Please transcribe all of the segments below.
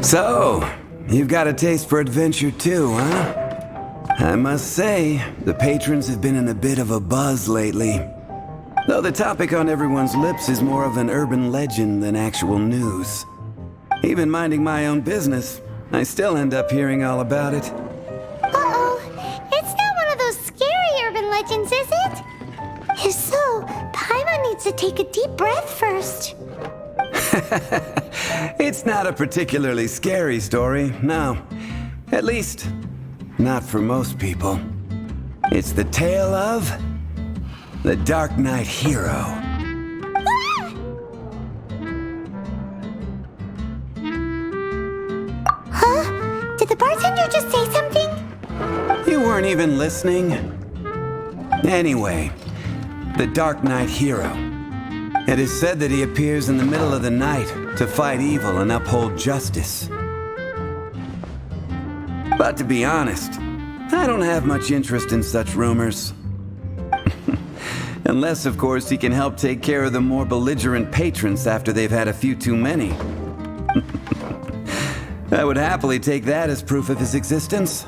So, you've got a taste for adventure too, huh? I must say, the patrons have been in a bit of a buzz lately. Though the topic on everyone's lips is more of an urban legend than actual news. Even minding my own business, I still end up hearing all about it. Uh-oh. It's not one of those scary urban legends, is it? If so, Paimon needs to take a deep breath first. It's not a particularly scary story, no. At least, not for most people. It's the tale of the Darknight hero. Huh? Did the bartender just say something? You weren't even listening? Anyway, the Darknight hero. It is said that he appears in the middle of the night to fight evil and uphold justice. But to be honest, I don't have much interest in such rumors. Unless, of course, he can help take care of the more belligerent patrons after they've had a few too many. I would happily take that as proof of his existence.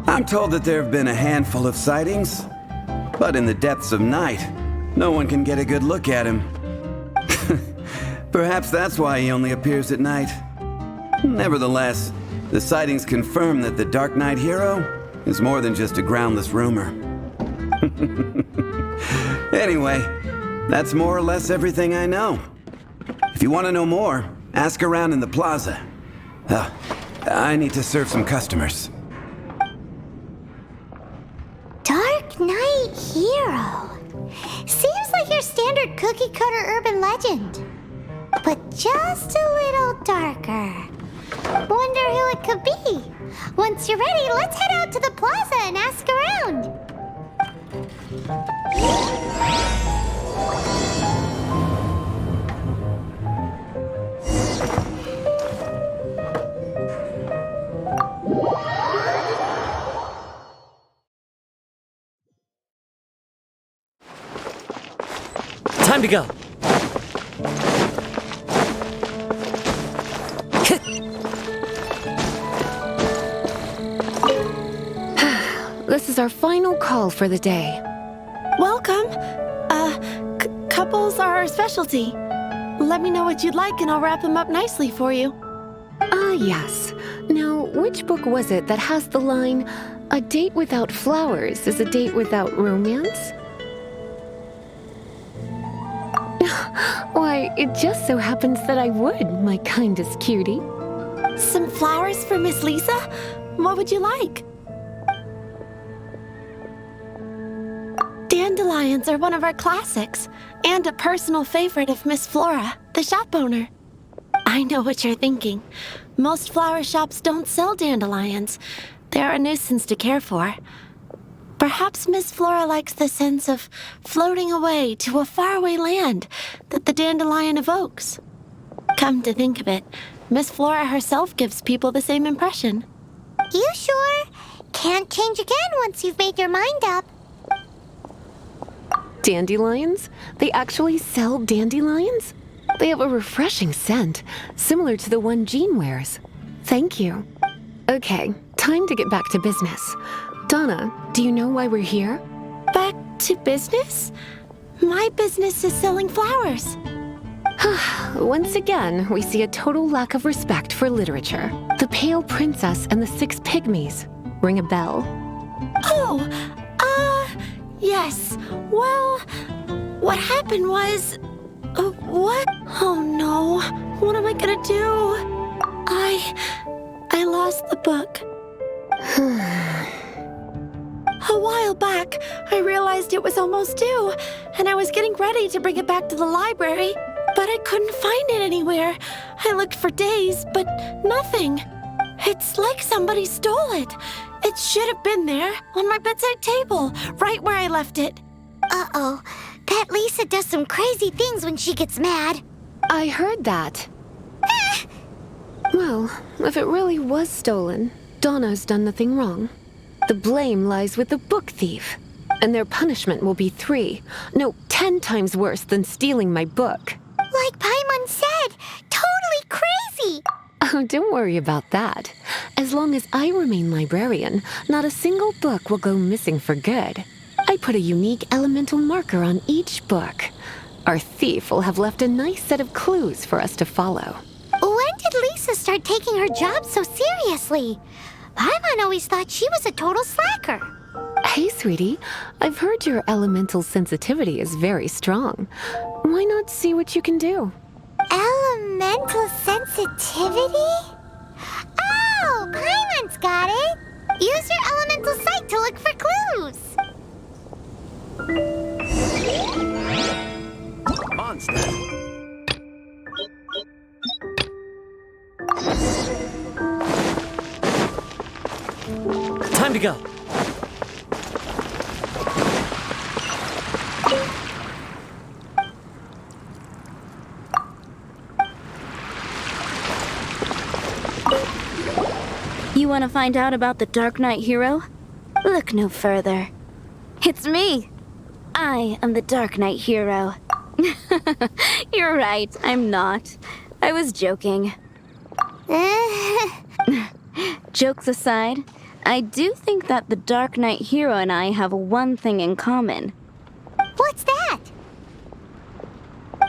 I'm told that there have been a handful of sightings, but in the depths of night, no one can get a good look at him. Perhaps that's why he only appears at night. Nevertheless, the sightings confirm that the Darknight hero is more than just a groundless rumor. Anyway, that's more or less everything I know. If you want to know more, ask around in the plaza. I need to serve some customers. Darknight hero. Seems like your standard cookie-cutter urban legend. But just a little darker. Wonder who it could be. Once you're ready, let's head out to the plaza and ask around. Time to go. This is our final call for the day. Welcome. Couples are our specialty. Let me know what you'd like and I'll wrap them up nicely for you. Yes. Now, which book was it that has the line, "A date without flowers is a date without romance"? Why, it just so happens that I would, my kindest cutie. Some flowers for Miss Lisa? What would you like? Dandelions are one of our classics, and a personal favorite of Miss Flora, the shop owner. I know what you're thinking. Most flower shops don't sell dandelions. They're a nuisance to care for. Perhaps Miss Flora likes the sense of floating away to a faraway land that the dandelion evokes. Come to think of it, Miss Flora herself gives people the same impression. You sure? Can't change again once you've made your mind up. Dandelions? They actually sell dandelions? They have a refreshing scent, similar to the one Jean wears. Thank you. Okay, time to get back to business. Donna, do you know why we're here? Back to business? My business is selling flowers. Once again, we see a total lack of respect for literature. The Pale Princess and the Six Pygmies. Ring a bell? Oh, yes. Well, what happened was... what? Oh no, what am I gonna do? I lost the book. A while back, I realized it was almost due, and I was getting ready to bring it back to the library, but I couldn't find it anywhere. I looked for days, but nothing. It's like somebody stole it. It should have been there, on my bedside table, right where I left it. Uh-oh. That Lisa does some crazy things when she gets mad. I heard that. Well, if it really was stolen, Donna's done nothing wrong. The blame lies with the book thief. And their punishment will be 3, no, 10 times worse than stealing my book. Like Paimon said, totally crazy! Oh, don't worry about that. As long as I remain librarian, not a single book will go missing for good. I put a unique elemental marker on each book. Our thief will have left a nice set of clues for us to follow. When did Lisa start taking her job so seriously? Paimon always thought she was a total slacker. Hey, sweetie, I've heard your elemental sensitivity is very strong. Why not see what you can do? Elemental sensitivity? Oh, Paimon's got it! Use your elemental sight to look for clues! Monster. Time to go. You want to find out about the Darknight hero? Look no further. It's me. I am the Darknight hero. You're right, I'm not. I was joking. Jokes aside, I do think that the Darknight hero and I have one thing in common. What's that?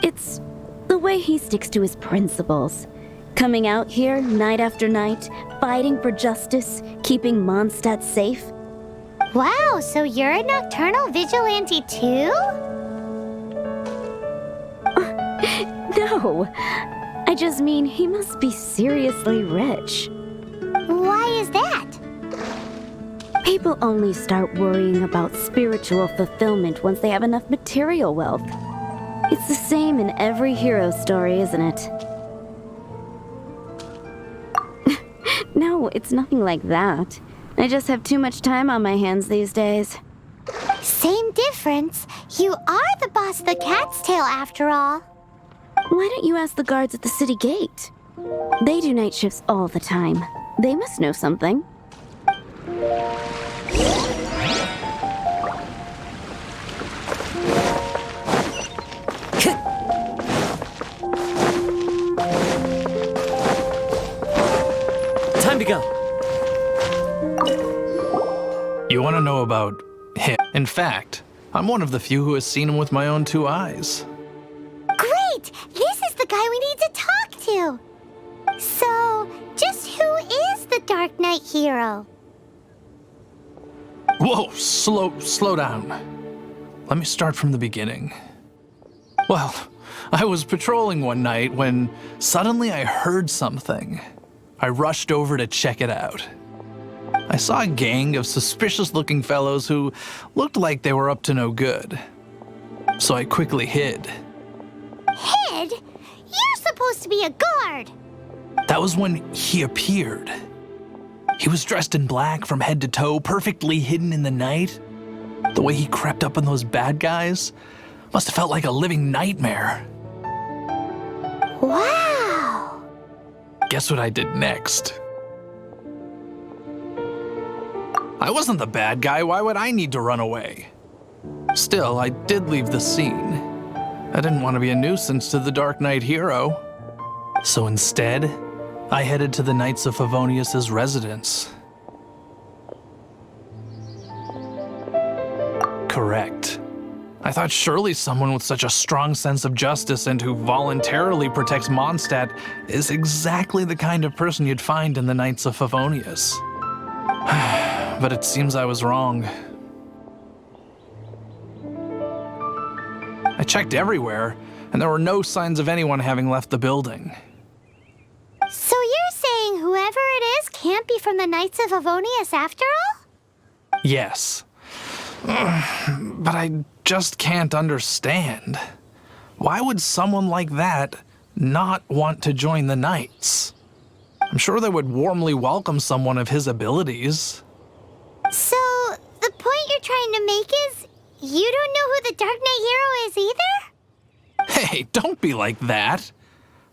It's the way he sticks to his principles. Coming out here night after night, fighting for justice, keeping Mondstadt safe. Wow, so you're a nocturnal vigilante too? No, I just mean he must be seriously rich. Why is that? People only start worrying about spiritual fulfillment once they have enough material wealth. It's the same in every hero story, isn't it? No, it's nothing like that. I just have too much time on my hands these days. Same difference. You are the boss of the Cat's Tail after all. Why don't you ask the guards at the city gate? They do night shifts all the time. They must know something. Time to go. You want to know about him? In fact, I'm one of the few who has seen him with my own 2 eyes. Great! This is the guy we need to talk to. So, just who is the Darknight hero? Whoa, slow down. Let me start from the beginning. Well, I was patrolling one night when suddenly I heard something. I rushed over to check it out. I saw a gang of suspicious-looking fellows who looked like they were up to no good. So I quickly hid. Hid? You're supposed to be a guard. That was when he appeared. He was dressed in black from head to toe, perfectly hidden in the night. The way he crept up on those bad guys must have felt like a living nightmare. Wow! Guess what I did next? I wasn't the bad guy. Why would I need to run away? Still, I did leave the scene. I didn't want to be a nuisance to the Darknight hero. So instead, I headed to the Knights of Favonius' residence. Correct. I thought surely someone with such a strong sense of justice and who voluntarily protects Mondstadt is exactly the kind of person you'd find in the Knights of Favonius. But it seems I was wrong. I checked everywhere, and there were no signs of anyone having left the building. So you're saying whoever it is can't be from the Knights of Favonius after all? Yes. But I just can't understand. Why would someone like that not want to join the Knights? I'm sure they would warmly welcome someone of his abilities. So, the point you're trying to make is you don't know who the Darknight hero is either? Hey, don't be like that.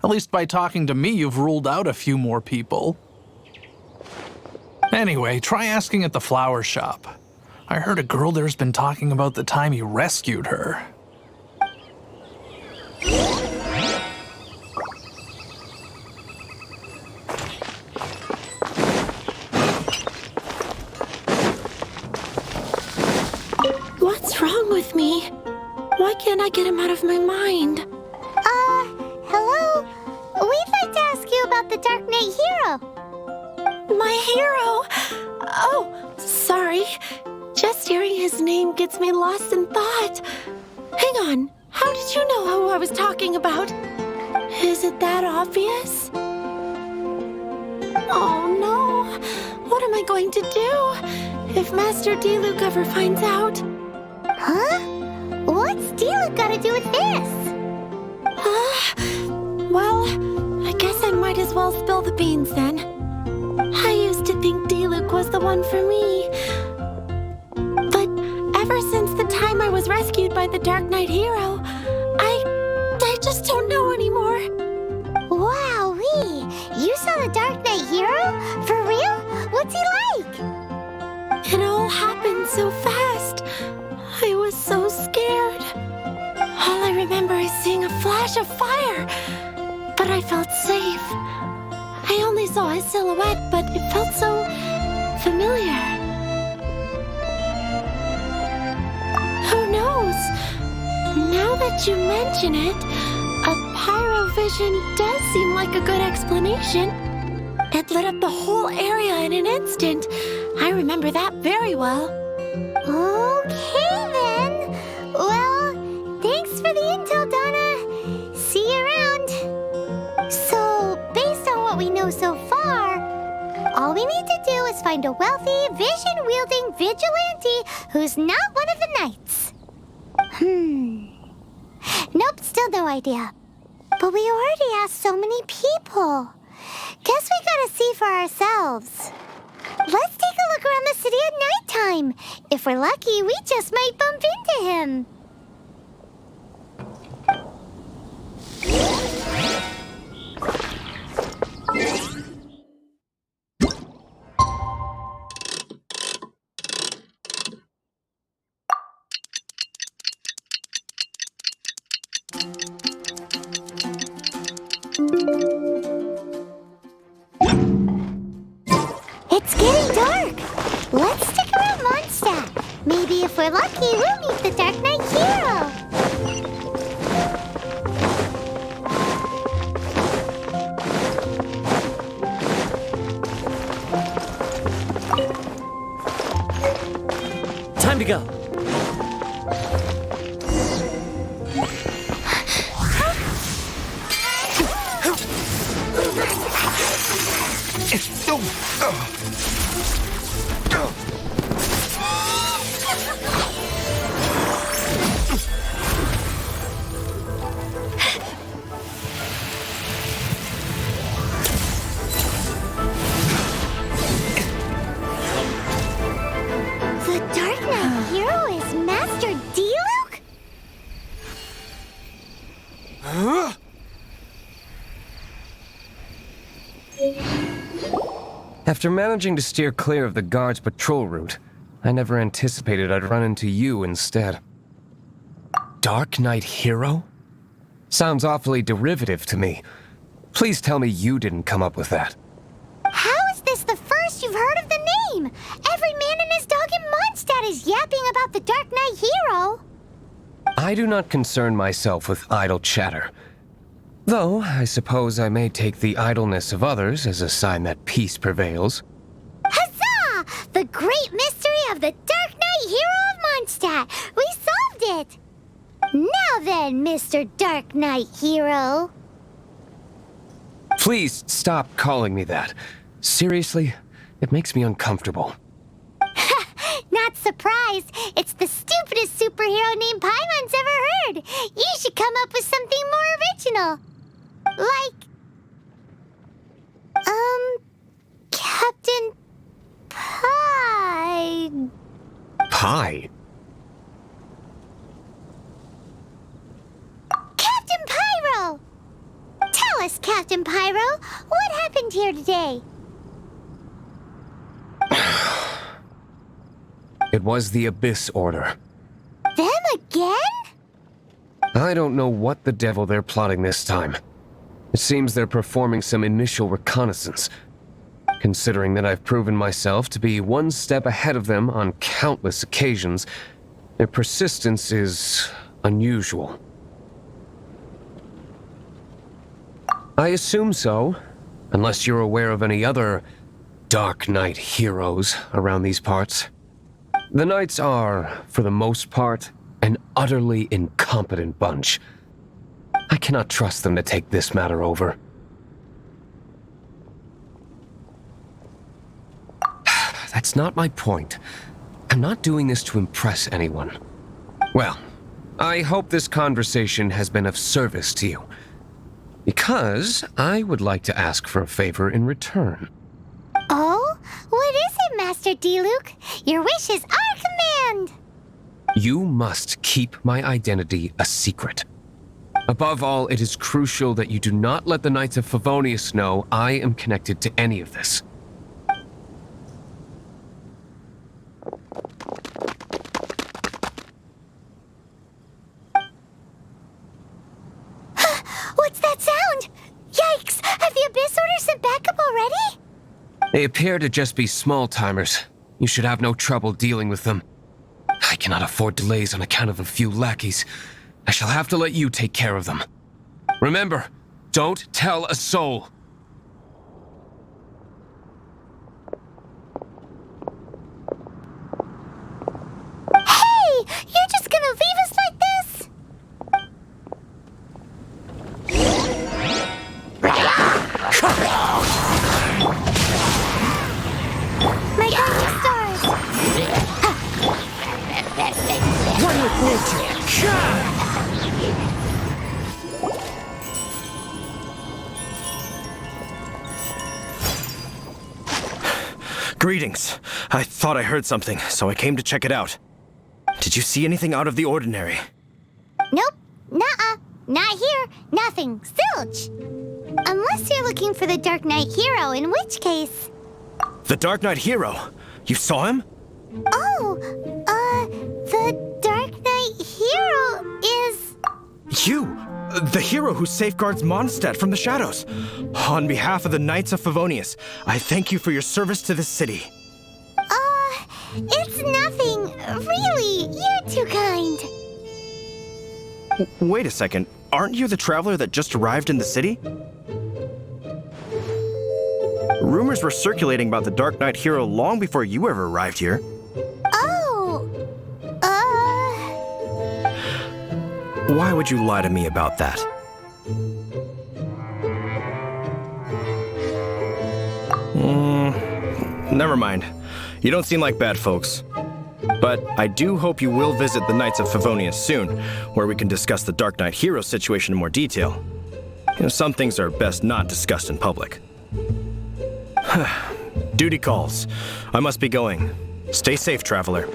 At least by talking to me, you've ruled out a few more people. Anyway, try asking at the flower shop. I heard a girl there's been talking about the time you rescued her. What's wrong with me? Why can't I get him out of my mind? Hello? We'd like to ask you about the Darknight hero. My hero! Oh, sorry. Just hearing his name gets me lost in thought. Hang on. How did you know who I was talking about? Is it that obvious? Oh no. What am I going to do if Master Diluc ever finds out? Huh? What's Diluc got to do with this? Well, I guess I might as well spill the beans then. I used to think Diluc was the one for me. But ever since the time I was rescued by the Darknight hero, I just don't know anymore. Wowee! You saw the Darknight hero? For real? What's he like? It all happened so fast. I was so scared. All I remember is seeing a flash of fire, but I felt safe. I only saw his silhouette, but it felt so familiar. Who knows? Now that you mention it, a pyrovision does seem like a good explanation. It lit up the whole area in an instant. I remember that very well. Okay then. Well, thanks for the intel, Donna. See you around. So, based on what we know so far, all we need to do is find a wealthy, vision-wielding vigilante who's not one of the knights. Nope, still no idea. But we already asked so many people. Guess we gotta see for ourselves. Let's take a look around the city at nighttime. If we're lucky, we just might bump into him. It's getting dark. Let's stick around Mondstadt. Maybe if we're lucky, we'll meet the Darknight hero. Time to go. The Darknight hero is Master Diluc? After managing to steer clear of the guard's patrol route, I never anticipated I'd run into you instead. Darknight hero? Sounds awfully derivative to me. Please tell me you didn't come up with that. How is this the first you've heard of the name? Every man and his dog in Mondstadt is yapping about the Darknight hero. I do not concern myself with idle chatter. Though, I suppose I may take the idleness of others as a sign that peace prevails. Huzzah! The great mystery of the Darknight hero of Mondstadt. We solved it! Now then, Mr. Darknight hero. Please stop calling me that. Seriously, it makes me uncomfortable. Not surprised. It's the stupidest superhero name Paimon's ever heard. You should come up with something more original. Like, Captain Pie. Pie? Captain Pyro! Tell us, Captain Pyro, what happened here today? It was the Abyss Order. Them again? I don't know what the devil they're plotting this time. It seems they're performing some initial reconnaissance. Considering that I've proven myself to be one step ahead of them on countless occasions, their persistence is unusual. I assume so, unless you're aware of any other Darknight heroes around these parts. The Knights are, for the most part, an utterly incompetent bunch. I cannot trust them to take this matter over. That's not my point. I'm not doing this to impress anyone. Well, I hope this conversation has been of service to you, because I would like to ask for a favor in return. Oh? What is it, Master Diluc? Your wish is our command! You must keep my identity a secret. Above all, it is crucial that you do not let the Knights of Favonius know I am connected to any of this. What's that sound? Yikes! Have the Abyss Order sent backup already? They appear to just be small-timers. You should have no trouble dealing with them. I cannot afford delays on account of a few lackeys. I shall have to let you take care of them. Remember, don't tell a soul. Hey! You're just gonna leave us like this? My guiding stars! One with nature. Greetings. I thought I heard something, so I came to check it out. Did you see anything out of the ordinary? Nope. Nuh-uh. Not here. Nothing. Zilch. Unless you're looking for the Darknight hero, in which case... The Darknight hero? You saw him? Oh, the Darknight hero is... You! The hero who safeguards Mondstadt from the shadows. On behalf of the Knights of Favonius, I thank you for your service to this city. It's nothing. Really, you're too kind. Wait a second. Aren't you the traveler that just arrived in the city? Rumors were circulating about the Darknight hero long before you ever arrived here. Oh, Why would you lie to me about that? Never mind. You don't seem like bad folks. But I do hope you will visit the Knights of Favonius soon, where we can discuss the Darknight hero situation in more detail. You know, some things are best not discussed in public. Duty calls. I must be going. Stay safe, traveler.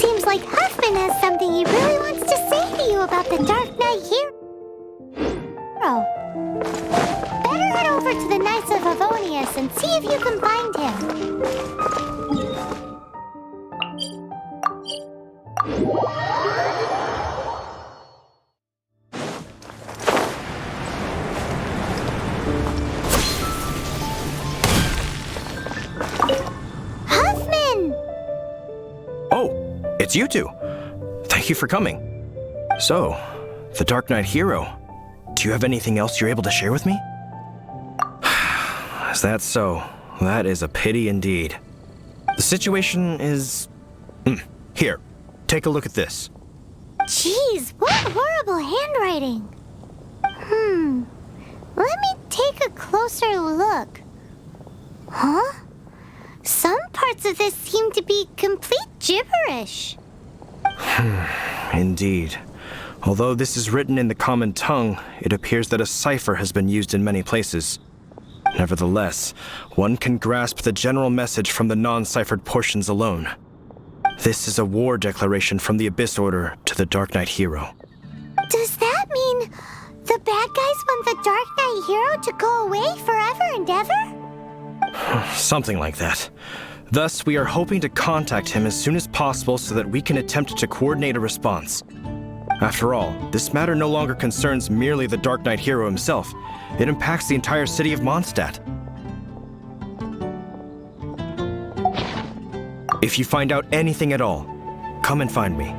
seems like Huffman has something he really wants to say to you about the Darknight hero. Better head over to the Knights of Favonius and see if you can find him. Huffman! Oh, it's you two. Thank you for coming. So, the Darknight hero. Do you have anything else you're able to share with me? Is that so? That is a pity indeed. The situation is... Here, take a look at this. Jeez, what horrible handwriting. Let me take a closer look. Huh? Some parts of this seem to be complete gibberish. Indeed. Although this is written in the common tongue, it appears that a cipher has been used in many places. Nevertheless, one can grasp the general message from the non-ciphered portions alone. This is a war declaration from the Abyss Order to the Darknight hero. Does that mean the bad guys want the Dark Knight hero to go away forever and ever? Something like that. Thus, we are hoping to contact him as soon as possible so that we can attempt to coordinate a response. After all, this matter no longer concerns merely the Dark Knight hero himself. It impacts the entire city of Mondstadt. If you find out anything at all, come and find me.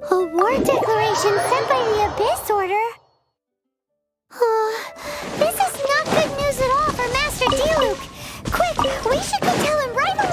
A war declaration sent by the Abyss Order? This is not good news at all for Master Diluc. Quick, we should go tell him right away!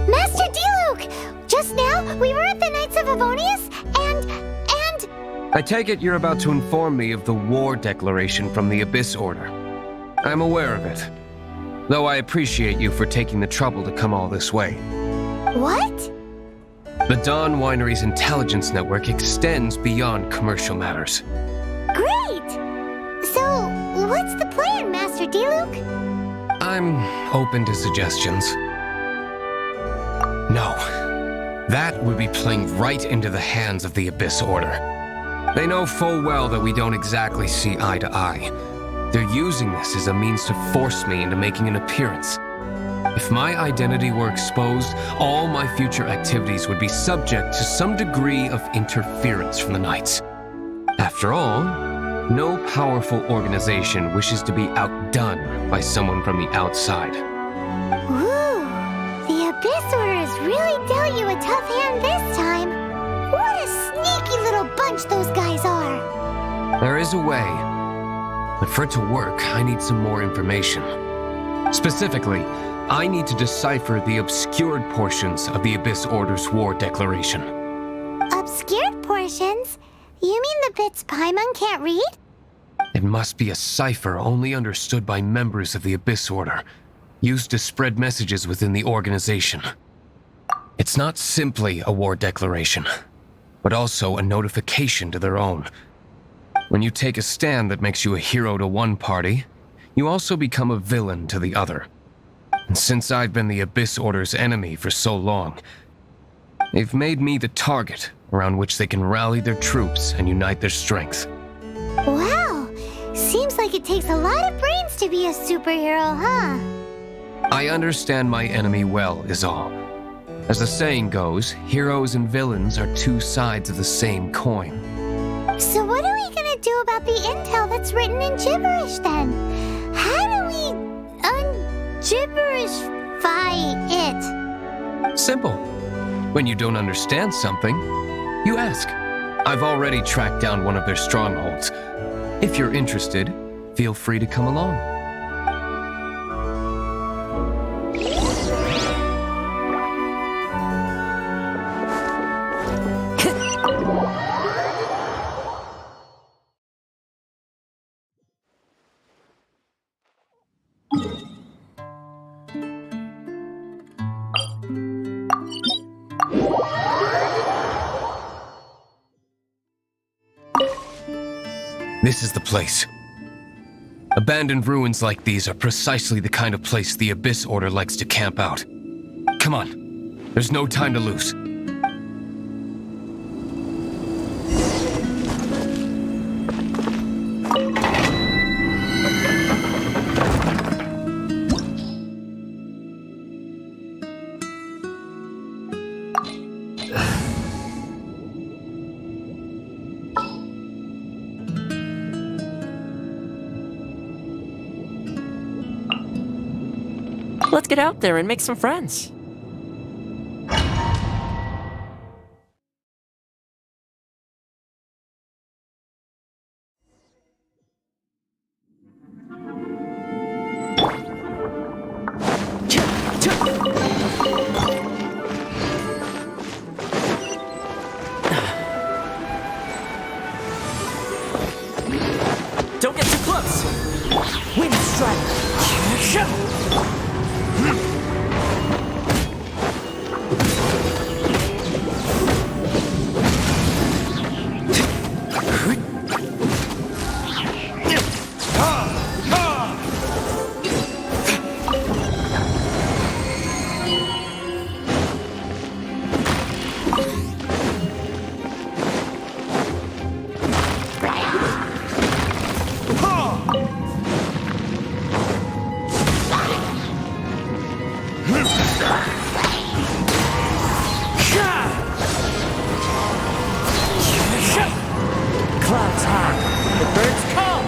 Master Diluc! Just now, we were at the Knights of Avonius, and... I take it you're about to inform me of the war declaration from the Abyss Order. I'm aware of it, though I appreciate you for taking the trouble to come all this way. What? The Dawn Winery's intelligence network extends beyond commercial matters. Great! So, what's the plan, Master Diluc? I'm open to suggestions. No. That would be playing right into the hands of the Abyss Order. They know full well that we don't exactly see eye to eye. They're using this as a means to force me into making an appearance. If my identity were exposed, all my future activities would be subject to some degree of interference from the Knights. After all, no powerful organization wishes to be outdone by someone from the outside. Ooh, the Abyss Order has really dealt you a tough hand this time. What a sneaky little bunch those guys are. There is a way, but for it to work, I need some more information. Specifically, I need to decipher the obscured portions of the Abyss Order's war declaration. Obscured portions? You mean the bits Paimon can't read? It must be a cipher only understood by members of the Abyss Order, used to spread messages within the organization. It's not simply a war declaration, but also a notification to their own. When you take a stand that makes you a hero to one party, you also become a villain to the other. And since I've been the Abyss Order's enemy for so long, they've made me the target around which they can rally their troops and unite their strength. Wow, seems like it takes a lot of brains to be a superhero, huh? I understand my enemy well, is all. As the saying goes, heroes and villains are two sides of the same coin. So what are we gonna do about the intel that's written in gibberish then? How do we un-gibberishify it? Simple. When you don't understand something, you ask. I've already tracked down one of their strongholds. If you're interested, feel free to come along. This is the place. Abandoned ruins like these are precisely the kind of place the Abyss Order likes to camp out. Come on, there's no time to lose. Let's get out there and make some friends. Don't get too close! Wind strike! Clouds high, the birds come!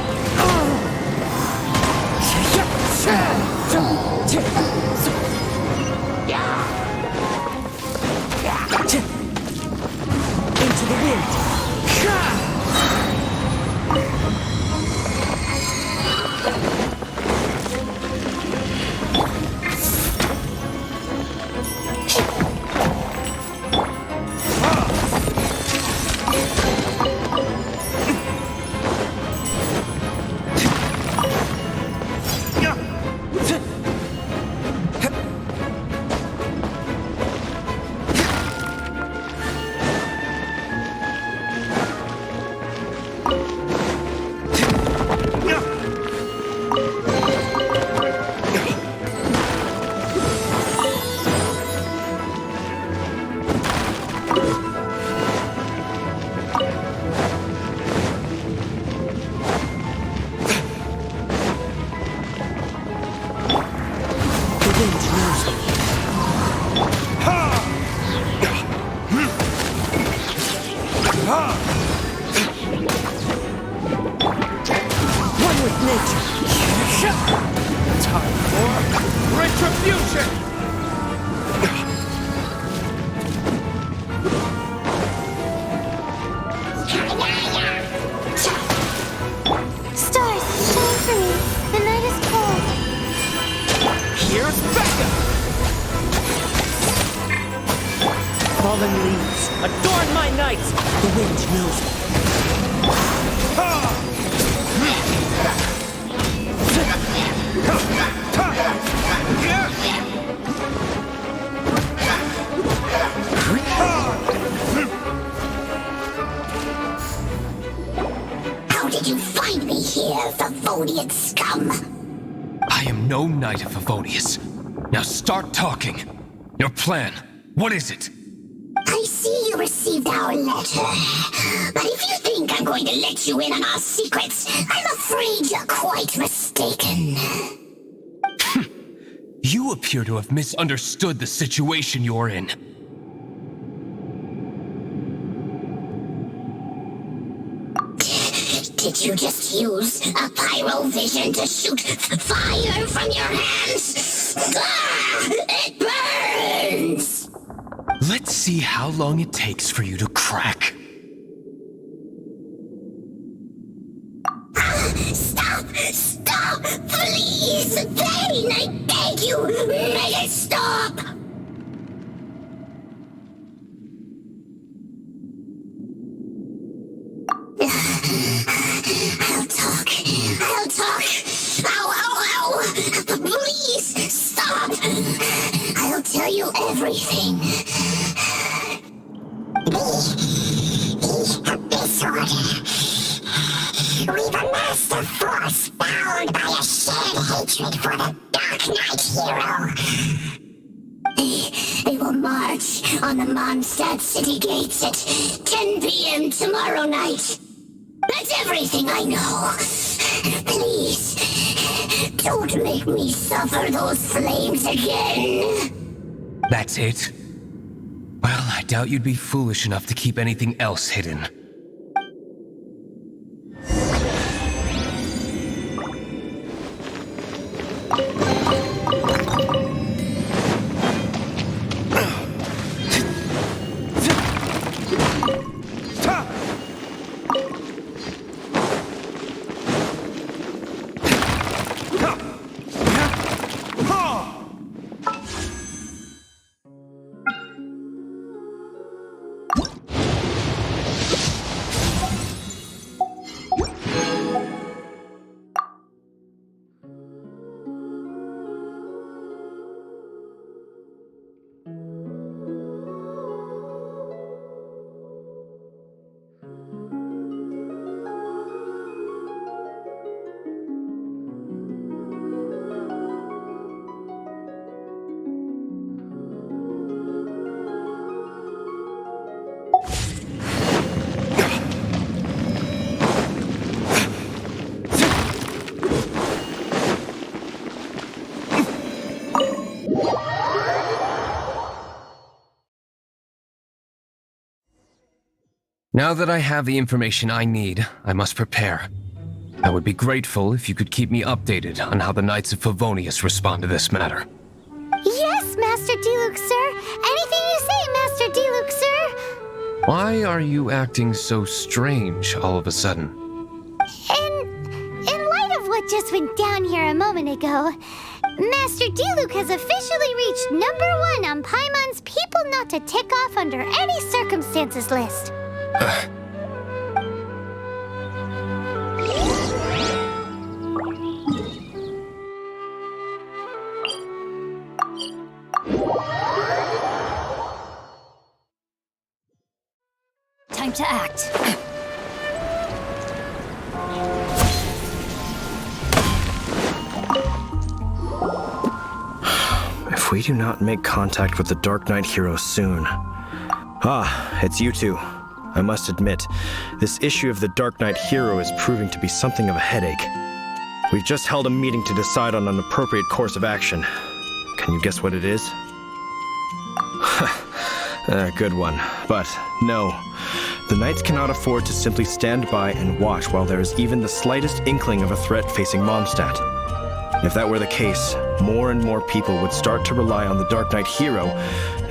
Into the wind! One with nature. Time for retribution! Stars, shine for me. The night is cold. Here's Becca! Fallen leaves, adorn my night! The wind knows me. How did you find me here, Favonian scum? I am no Knight of Favonius. Now start talking. Your plan, what is it? I see you received our letter. But if you think I'm going to let you in on our secrets, I'm afraid you're quite mistaken. You appear to have misunderstood the situation you're in. Did you just use a pyro vision to shoot fire from your hands? Ah, it burns! Let's see how long it takes for you to crack. Stop! Stop! Please! Thane, I beg you! Make it stop! I'll talk. I'll talk. Ow, ow, ow! Please, stop! I'll tell you everything. This order. We've amassed a force bound by a shared hatred for the Darknight hero. They will march on the Mondstadt city gates at 10 p.m. tomorrow night. That's everything I know. Please, don't make me suffer those flames again. That's it? Well, I doubt you'd be foolish enough to keep anything else hidden. Now that I have the information I need, I must prepare. I would be grateful if you could keep me updated on how the Knights of Favonius respond to this matter. Yes, Master Diluc, sir. Anything you say, Master Diluc, sir. Why are you acting so strange all of a sudden? In light of what just went down here a moment ago, Master Diluc has officially reached #1 on Paimon's people not to tick off under any circumstances list. Time to act. If we do not make contact with the Darknight hero soon... Ah, it's you two. I must admit, this issue of the Darknight hero is proving to be something of a headache. We've just held a meeting to decide on an appropriate course of action. Can you guess what it is? Good one. But no. The Knights cannot afford to simply stand by and watch while there is even the slightest inkling of a threat facing Mondstadt. If that were the case, more and more people would start to rely on the Darknight hero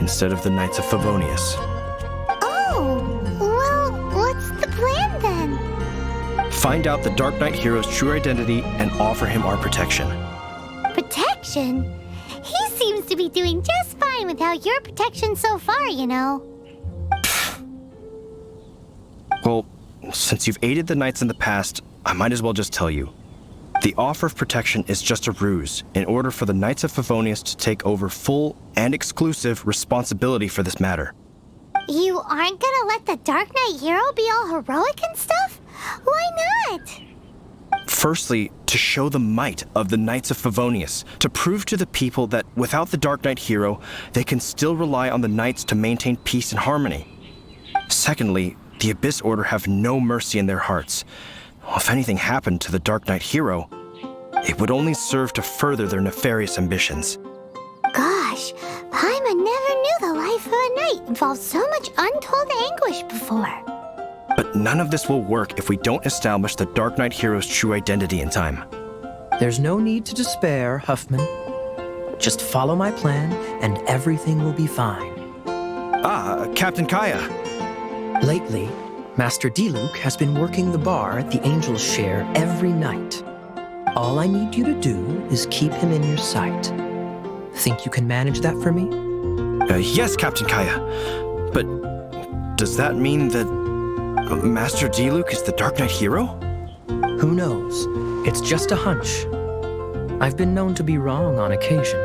instead of the Knights of Favonius. Oh, well, what's the plan then? Find out the Darknight hero's true identity and offer him our protection. Protection? He seems to be doing just fine without your protection so far, you know. Well, since you've aided the Knights in the past, I might as well just tell you. The offer of protection is just a ruse in order for the Knights of Favonius to take over full and exclusive responsibility for this matter. You aren't gonna let the Darknight hero be all heroic and stuff? Why not? Firstly, to show the might of the Knights of Favonius, to prove to the people that without the Darknight hero, they can still rely on the Knights to maintain peace and harmony. Secondly, the Abyss Order have no mercy in their hearts. If anything happened to the Darknight hero, it would only serve to further their nefarious ambitions. Gosh, Paimon never knew the life of a knight involved so much untold anguish before. But none of this will work if we don't establish the Darknight hero's true identity in time. There's no need to despair, Huffman. Just follow my plan, and everything will be fine. Ah, Captain Kaya. Lately, Master Diluc has been working the bar at the Angel's Share every night. All I need you to do is keep him in your sight. Think you can manage that for me? Yes, Captain Kaya. But does that mean that Master Diluc is the Darknight hero? Who knows? It's just a hunch. I've been known to be wrong on occasion.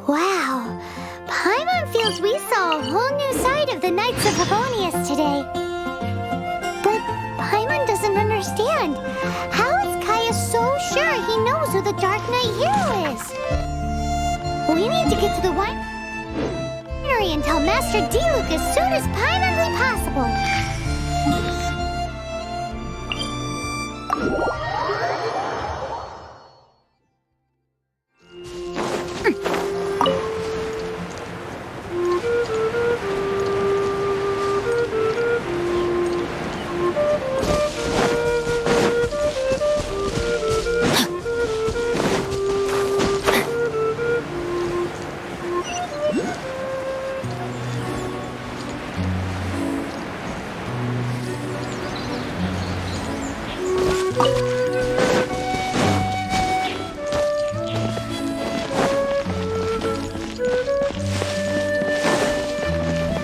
Wow, Paimon feels we saw a whole new side of the Knights of Favonius today. But Paimon doesn't understand. How is Kaya so sure he knows who the Darknight hero is? We need to get to the winery and tell Master Diluc as soon as Paimonly possible.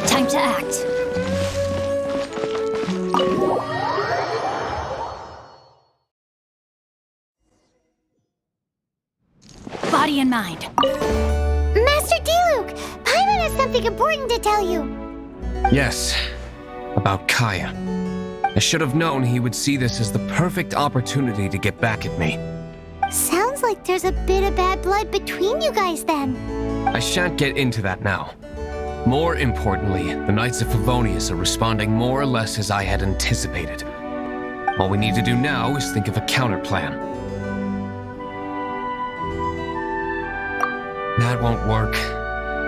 Time to act. Body and mind. Master Diluc, Paimon has something important to tell you. Yes, about Kaya. I should have known he would see this as the perfect opportunity to get back at me. Sounds like there's a bit of bad blood between you guys then. I shan't get into that now. More importantly, the Knights of Favonius are responding more or less as I had anticipated. All we need to do now is think of a counterplan. That won't work.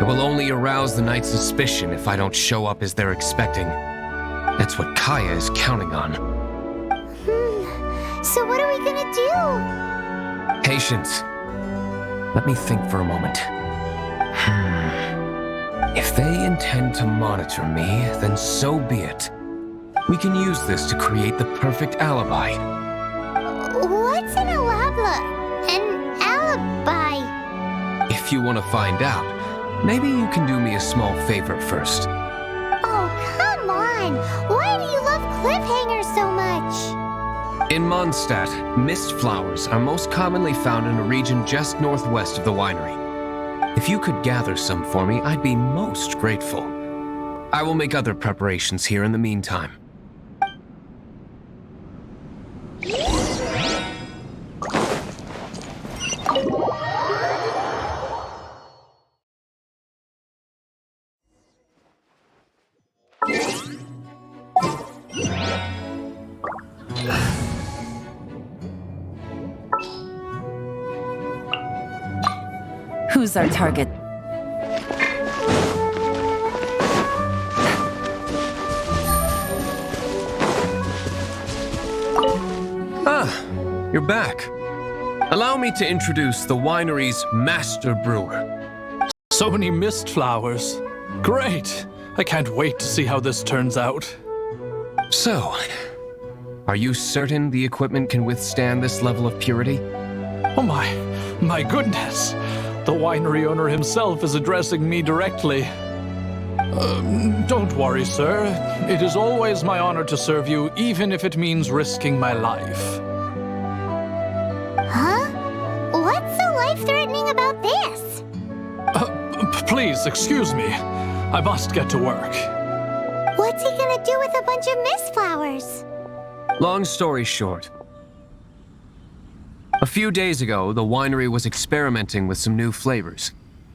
It will only arouse the Knight's suspicion if I don't show up as they're expecting. That's what Kaya is counting on. So what are we gonna do? Patience. Let me think for a moment. If they intend to monitor me, then so be it. We can use this to create the perfect alibi. What's an alibi? If you want to find out, maybe you can do me a small favor first. Oh, come on! Why do you love cliffhangers so much? In Mondstadt, mist flowers are most commonly found in a region just northwest of the winery. If you could gather some for me, I'd be most grateful. I will make other preparations here in the meantime. Who's our target? You're back. Allow me to introduce the winery's master brewer. So many mist flowers. Great! I can't wait to see how this turns out. So, are you certain the equipment can withstand this level of purity? Oh my goodness! The winery owner himself is addressing me directly. Don't worry, sir. It is always my honor to serve you, even if it means risking my life. Huh? What's so life-threatening about this? Please, excuse me. I must get to work. What's he gonna do with a bunch of mist flowers? Long story short, a few days ago, the winery was experimenting with some new flavors.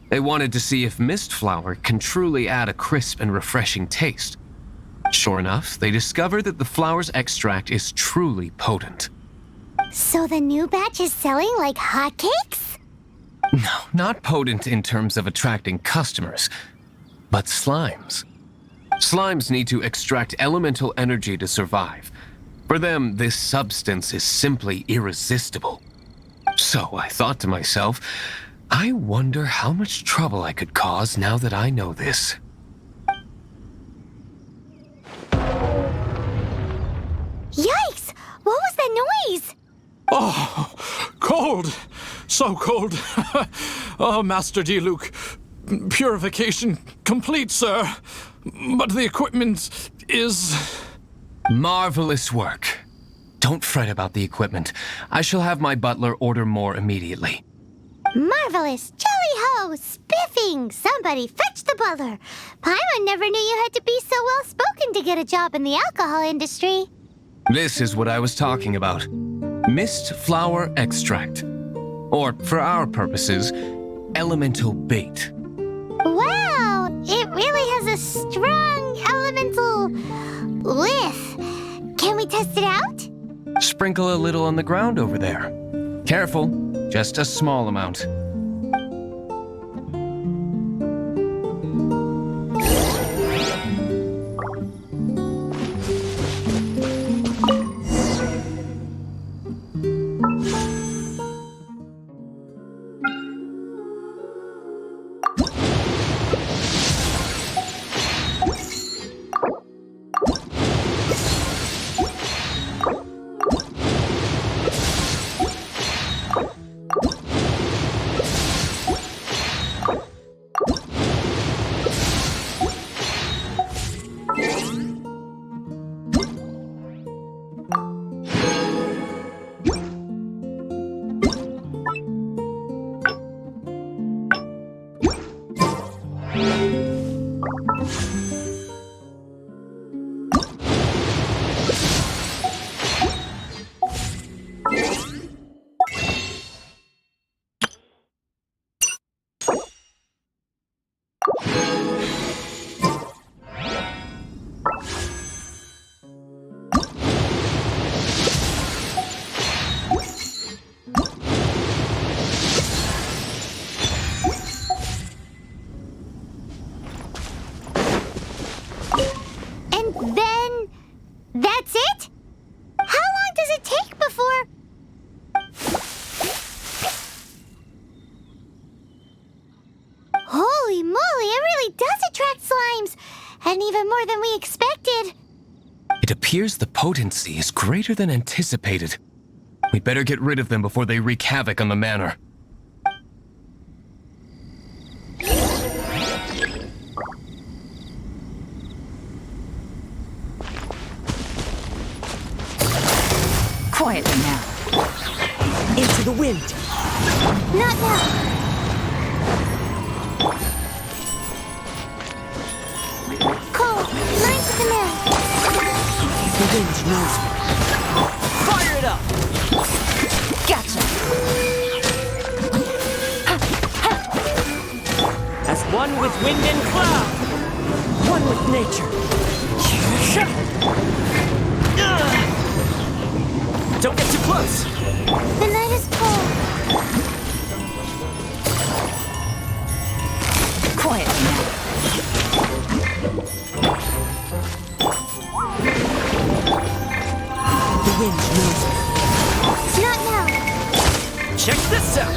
They wanted to see if mist flower can truly add a crisp and refreshing taste. Sure enough, they discovered that the flower's extract is truly potent. So the new batch is selling like hotcakes? No, not potent in terms of attracting customers, but slimes. Slimes need to extract elemental energy to survive. For them, this substance is simply irresistible. So I thought to myself, I wonder how much trouble I could cause now that I know this. Yikes! What was that noise? Oh, cold! So cold. Oh, Master Diluc. Purification complete, sir. But the equipment is... Marvelous work. Don't fret about the equipment. I shall have my butler order more immediately. Marvelous! Jolly-ho! Spiffing! Somebody fetch the butler! Paimon never knew you had to be so well-spoken to get a job in the alcohol industry. This is what I was talking about. Mist flower extract. Or, for our purposes, elemental bait. Wow! It really has a strong elemental whiff. Can we test it out? Sprinkle a little on the ground over there. Careful, just a small amount. Then that's it? How long does it take before... Holy moly, it really does attract slimes! And even more than we expected. It appears the potency is greater than anticipated. We'd better get rid of them before they wreak havoc on the manor. Quietly now. Into the wind. Not now. Cole, line to the mill. The wind knows me. Fire it up! Gotcha! As one with wind and cloud. One with nature. Don't get too close! The night is cold. Quiet now. The wind knows me. Not now. Check this out!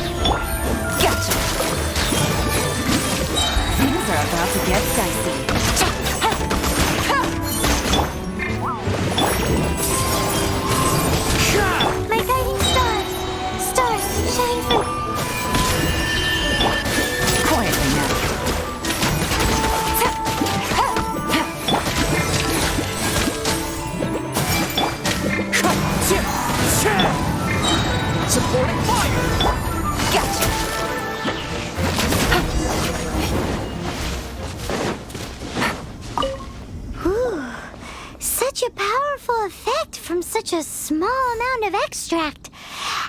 Gotcha! Things are about to get dicey. My guiding stars. Stars shining from... Quietly now. Supporting fire! Gotcha! Whew. Such a powerful effect from such a small amount of extract.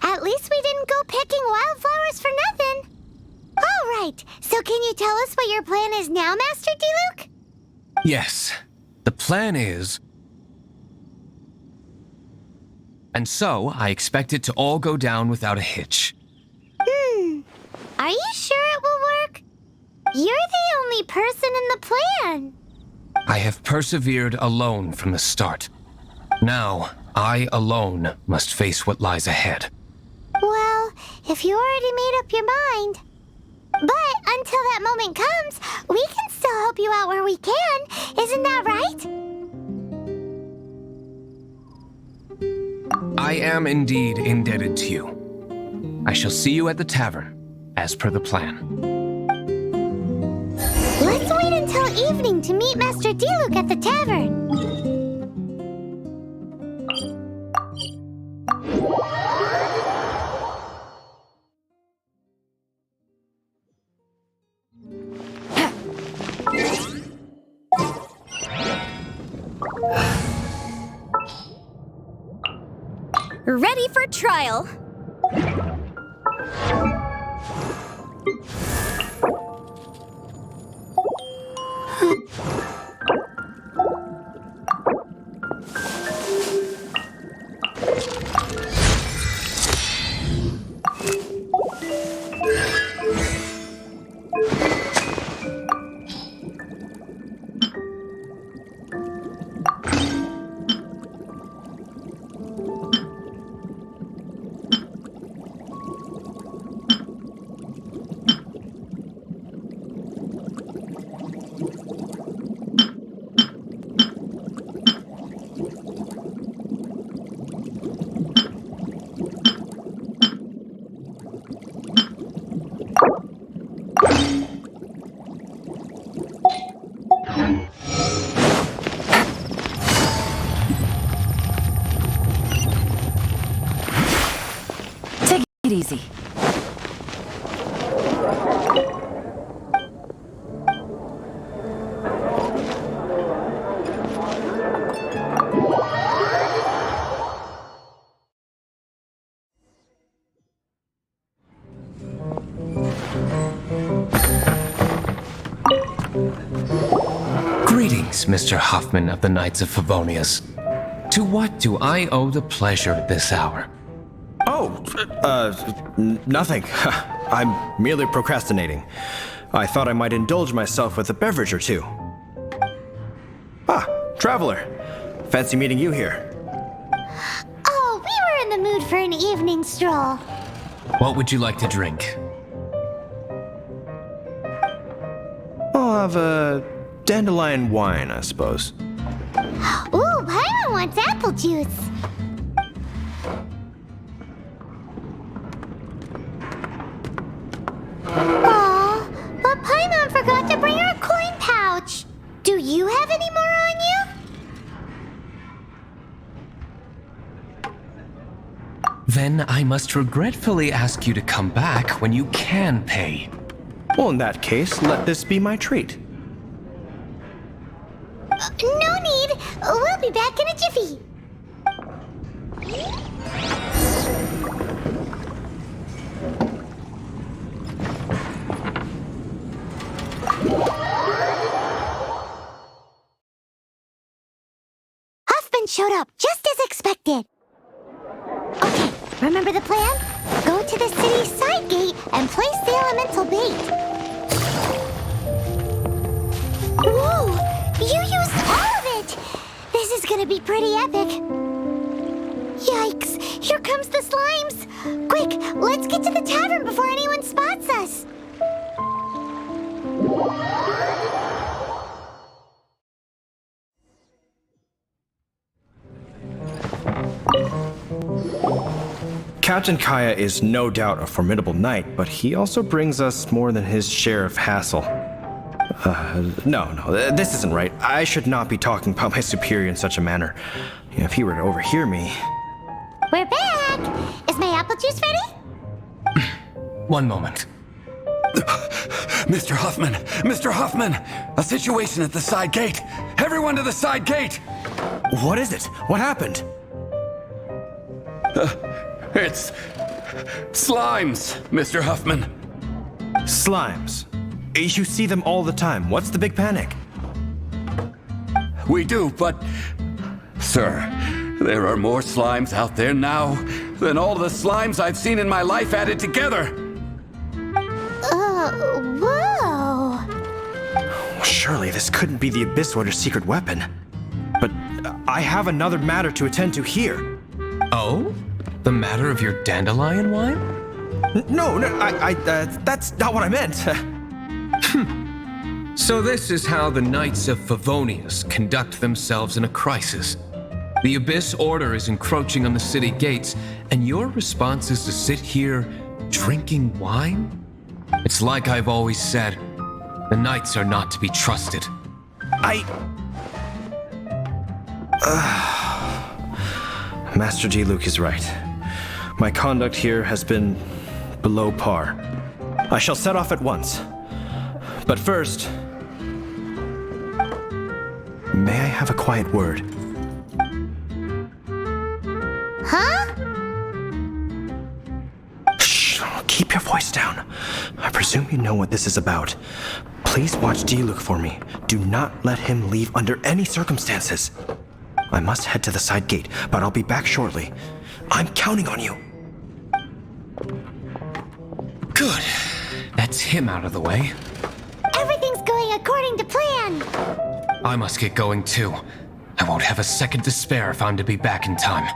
At least we didn't go picking wildflowers for nothing. All right, so can you tell us what your plan is now, Master Diluc? Yes, the plan is... And so, I expect it to all go down without a hitch. Are you sure it will work? You're the only person in the plan. I have persevered alone from the start. Now, I alone must face what lies ahead. Well, if you already made up your mind. But until that moment comes, we can still help you out where we can. Isn't that right? I am indeed indebted to you. I shall see you at the tavern, as per the plan. Let's wait until evening to meet Master Diluc at the tavern. Ready for trial. Take it easy. Greetings, Mr. Hoffman of the Knights of Favonius. To what do I owe the pleasure at this hour? Nothing. I'm merely procrastinating. I thought I might indulge myself with a beverage or two. Traveler, fancy meeting you here. Oh, we were in the mood for an evening stroll. What would you like to drink? I'll have a dandelion wine, I suppose. Ooh, Paimon wants apple juice. Aw, but Paimon forgot to bring her coin pouch. Do you have any more on you? Then I must regretfully ask you to come back when you can pay. Well, in that case, let this be my treat. No need. We'll be back in a jiffy. Huffman showed up just as expected. Okay, remember the plan? Go to the city side gate and place the elemental bait. Whoa! You used all of it! This is gonna be pretty epic. Yikes! Here comes the slimes! Quick, let's get to the tavern before anyone spots us! Captain Kaya is no doubt a formidable knight, but he also brings us more than his share of hassle. No, this isn't right. I should not be talking about my superior in such a manner. If he were to overhear me... We're back! Is my apple juice ready? One moment. Mr. Huffman! Mr. Huffman! A situation at the side gate! Everyone to the side gate! What is it? What happened? It's slimes, Mr. Huffman. Slimes. You see them all the time. What's the big panic? We do, but... Sir, there are more slimes out there now than all the slimes I've seen in my life added together. Whoa! Surely this couldn't be the Abyss Warder's secret weapon. But I have another matter to attend to here. Oh? The matter of your dandelion wine? No, that's not what I meant. So this is how the Knights of Favonius conduct themselves in a crisis. The Abyss Order is encroaching on the city gates, and your response is to sit here drinking wine? It's like I've always said, the Knights are not to be trusted. Master Diluc is right. My conduct here has been below par. I shall set off at once. But first, may I have a quiet word? Huh? Shh, keep your voice down. I presume you know what this is about. Please watch Diluc for me. Do not let him leave under any circumstances. I must head to the side gate, but I'll be back shortly. I'm counting on you. Good. That's him out of the way. Everything's going according to plan. I must get going too. I won't have a second to spare if I'm to be back in time.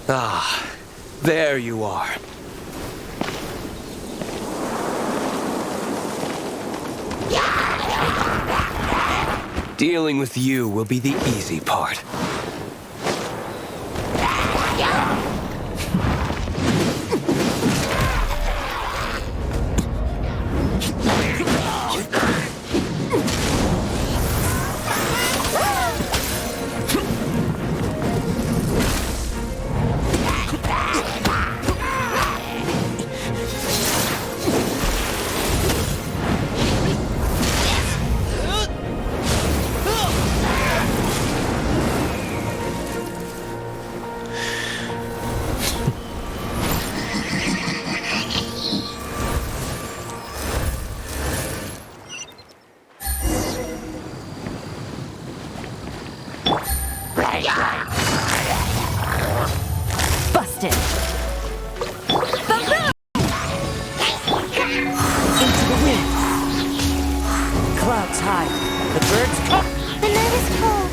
Ah, there you are. Dealing with you will be the easy part. clouds high. The birds come. The night is cold.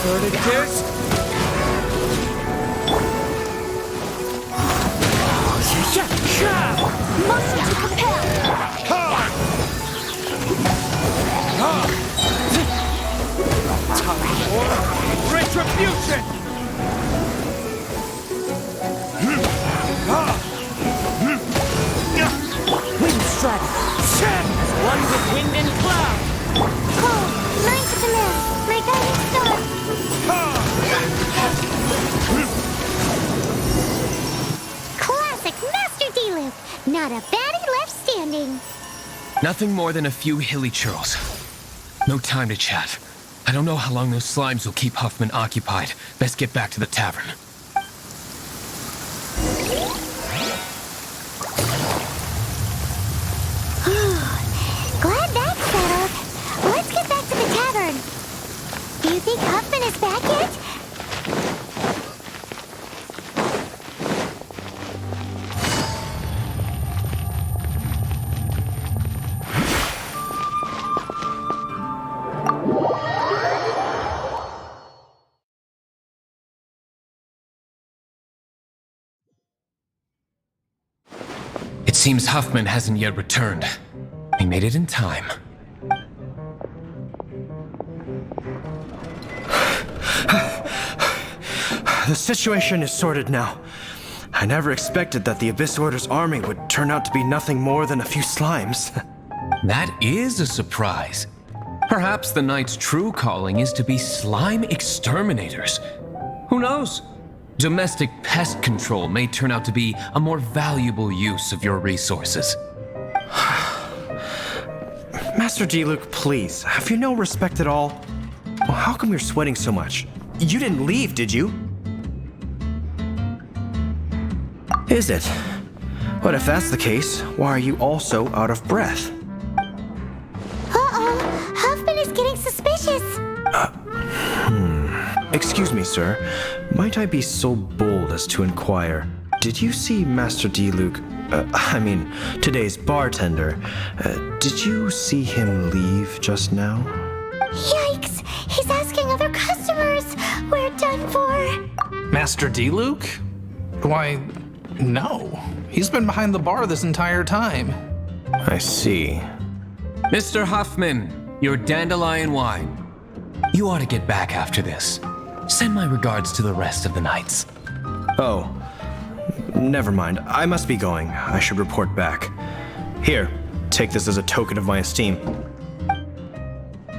Vertiges. Motion to compel. Time for retribution. Wind strike. One with wind and cloud. Cold. Night to command. My guiding star. Classic Master Diluc. Not a baddie left standing. Nothing more than a few hilly churls. No time to chat. I don't know how long those slimes will keep Huffman occupied. Best get back to the tavern. Glad that's settled. Let's get back to the tavern. Do you think Huffman is back yet? It seems Huffman hasn't yet returned. He made it in time. The situation is sorted now. I never expected that the Abyss Order's army would turn out to be nothing more than a few slimes. That is a surprise. Perhaps the Knight's true calling is to be slime exterminators. Who knows? Domestic pest control may turn out to be a more valuable use of your resources. Master Diluc, please, have you no respect at all? Well, how come you're sweating so much? You didn't leave, did you? Is it? But if that's the case, why are you also out of breath? Uh-oh. Huffman is getting suspicious. Excuse me, sir. Might I be so bold as to inquire, did you see Master Diluc, today's bartender, did you see him leave just now? Yikes. He's asking other customers. We're done for. Master Diluc? Why, no. He's been behind the bar this entire time. I see. Mr. Huffman, your dandelion wine. You ought to get back after this. Send my regards to the rest of the knights. Oh, never mind. I must be going. I should report back. Here, take this as a token of my esteem.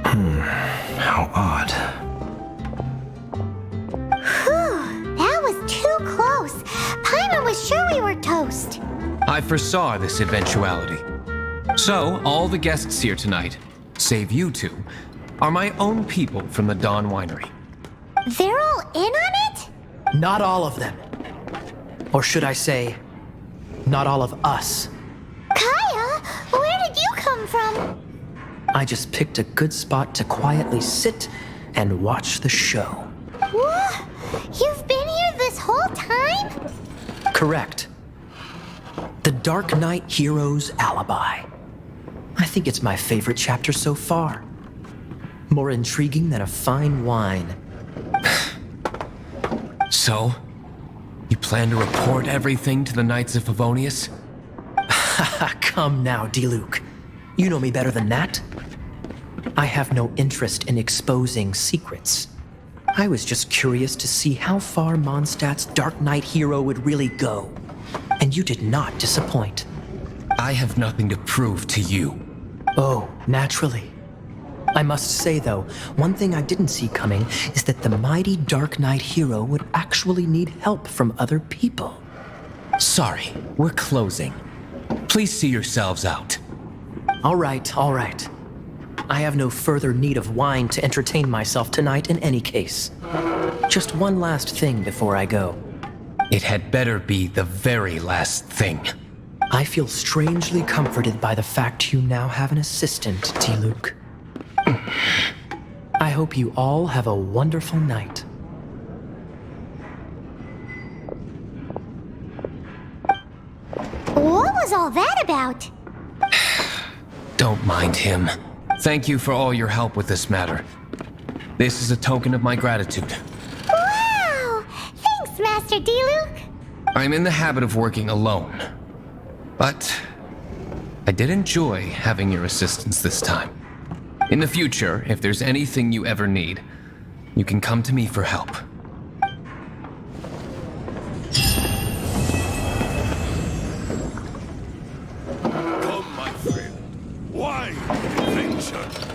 How odd. Whew, that was too close. Paimon was sure we were toast. I foresaw this eventuality. So, all the guests here tonight, save you two, are my own people from the Dawn Winery. They're all in on it? Not all of them. Or should I say, not all of us. Kaya, where did you come from? I just picked a good spot to quietly sit and watch the show. What? You've been here this whole time? Correct. The Darknight hero's Alibi. I think it's my favorite chapter so far. More intriguing than a fine wine. So, you plan to report everything to the Knights of Favonius? Come now, Diluc. You know me better than that. I have no interest in exposing secrets. I was just curious to see how far Mondstadt's Darknight hero would really go. And you did not disappoint. I have nothing to prove to you. Oh, naturally. I must say, though, one thing I didn't see coming is that the mighty Darknight hero would actually need help from other people. Sorry, we're closing. Please see yourselves out. All right. I have no further need of wine to entertain myself tonight in any case. Just one last thing before I go. It had better be the very last thing. I feel strangely comforted by the fact you now have an assistant, Diluc. I hope you all have a wonderful night. What was all that about? Don't mind him. Thank you for all your help with this matter. This is a token of my gratitude. Wow! Thanks, Master Diluc. I'm in the habit of working alone, but I did enjoy having your assistance this time. In the future, if there's anything you ever need, you can come to me for help. Come, my friend. Why adventure?